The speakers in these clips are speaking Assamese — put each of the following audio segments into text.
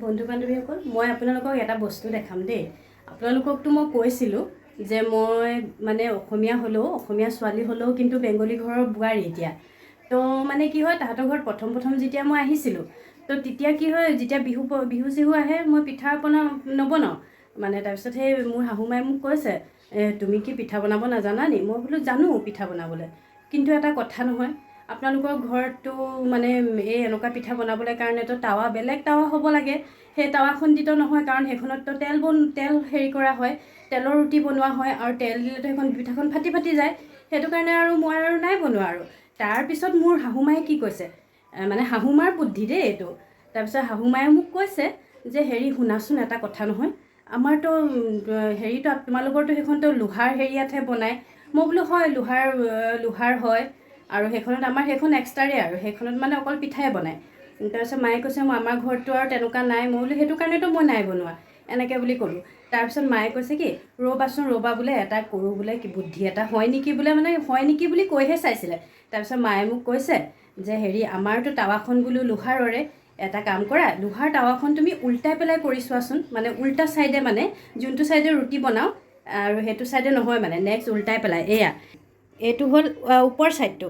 বন্ধু বান্ধৱীসকল মই আপোনালোকক এটা বস্তু দেখাম দেই আপোনালোককতো মই কৈছিলোঁ যে মই মানে অসমীয়া হ'লেও অসমীয়া ছোৱালী হ'লেও কিন্তু বেংগলী ঘৰৰ বোৱাৰী এতিয়া তো মানে কি হয় তাহাঁতৰ ঘৰত প্ৰথম যেতিয়া মই আহিছিলোঁ তো তেতিয়া কি হয় যেতিয়া বিহু চিহু আহে মই পিঠা পনা নবনাওঁ মানে তাৰপিছত সেই মোৰ শাহুমাই মোক কৈছে তুমি কি পিঠা বনাব নাজানা নি মই বোলো জানো পিঠা বনাবলৈ কিন্তু এটা কথা নহয় আপোনালোকৰ ঘৰতো মানে এই এনেকুৱা পিঠা বনাবলৈ কাৰণেতো তাৱা বেলেগ তাৱা হ'ব লাগে সেই তাৱাখনদিতো নহয় কাৰণ সেইখনততো তেল হেৰি কৰা হয় তেলৰ ৰুটি বনোৱা হয় আৰু তেল দিলেতো সেইখন পিঠাখন ফাটি যায় সেইটো কাৰণে আৰু মই আৰু নাই বনোৱা আৰু তাৰপিছত মোৰ শাহুমায়ে কি কৈছে মানে শাহুমাৰ বুদ্ধি দেই এইটো তাৰপিছত শাহুমায়ে মোক কৈছে যে হেৰি শুনাচোন এটা কথা নহয় আমাৰতো হেৰিটো তোমালোকৰতো সেইখনতো লোহাৰ হেৰিয়াতহে বনায় মই বোলো হয় লোহাৰ হয় আৰু সেইখনত আমাৰ সেইখন এক্সট্ৰাৰে আৰু সেইখনত মানে অকল পিঠাই বনায় তাৰপিছত মায়ে কৈছে মই আমাৰ ঘৰততো আৰু তেনেকুৱা নাই মই বোলো সেইটো কাৰণেতো মই নাই বনোৱা এনেকৈ বুলি ক'লোঁ তাৰপিছত মায়ে কৈছে কি ৰ'বা বোলে এটা কৰোঁ বোলে কি বুদ্ধি এটা হয় নেকি বোলে মানে হয় নেকি বুলি কৈহে চাইছিলে তাৰপিছত মায়ে মোক কৈছে যে হেৰি আমাৰতো টাৱাখন বোলো লোহাৰৰে এটা কাম কৰা লোহাৰ টাৱাখন তুমি উল্টাই পেলাই কৰি চোৱাচোন মানে উল্টা ছাইডে মানে যোনটো ছাইডে ৰুটি বনাওঁ আৰু সেইটো ছাইডে নহয় মানে নেক্সট উল্টাই পেলাই এইটো হ'ল ওপৰ ছাইডটো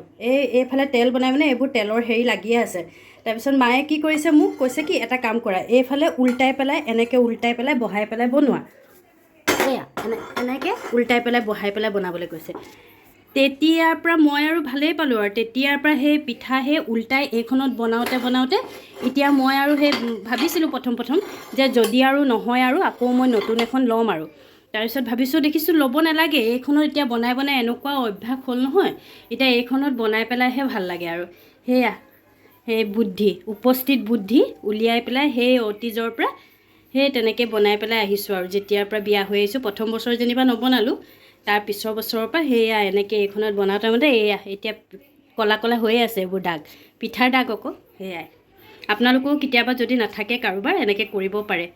এইফালে তেল বনাই মানে এইবোৰ তেলৰ হেৰি লাগিয়ে আছে তাৰপিছত মায়ে কি কৰিছে মোক কৈছে কি এটা কাম কৰা এইফালে উল্টাই পেলাই এনেকৈ উল্টাই পেলাই বহাই পেলাই বনোৱা এনেকৈ উল্টাই পেলাই বহাই পেলাই বনাবলৈ কৈছে তেতিয়াৰ পৰা মই আৰু ভালেই পালোঁ আৰু তেতিয়াৰ পৰা সেই পিঠা সেই উল্টাই এইখনত বনাওঁতে এতিয়া মই আৰু সেই ভাবিছিলোঁ প্ৰথম যে যদি আৰু নহয় আৰু আকৌ মই নতুন এখন ল'ম আৰু তাৰপিছত দেখিছোঁ ল'ব নালাগে এইখনত এতিয়া বনাই এনেকুৱা অভ্যাস হ'ল নহয় এতিয়া এইখনত বনাই পেলাইহে ভাল লাগে আৰু সেই উপস্থিত বুদ্ধি উলিয়াই পেলাই সেই অতীজৰ পৰা সেই তেনেকৈ বনাই পেলাই আহিছোঁ আৰু যেতিয়াৰ পৰা বিয়া হৈ আহিছোঁ প্ৰথম বছৰ যেনিবা নবনালোঁ তাৰ পিছৰ বছৰৰ পৰা এনেকৈ এইখনত বনাওঁতে এতিয়া ক'লা হৈয়ে আছে এইবোৰ দাগ পিঠাৰ দাগ আকৌ আপোনালোকেও কেতিয়াবা যদি নাথাকে কাৰোবাৰ এনেকৈ কৰিব পাৰে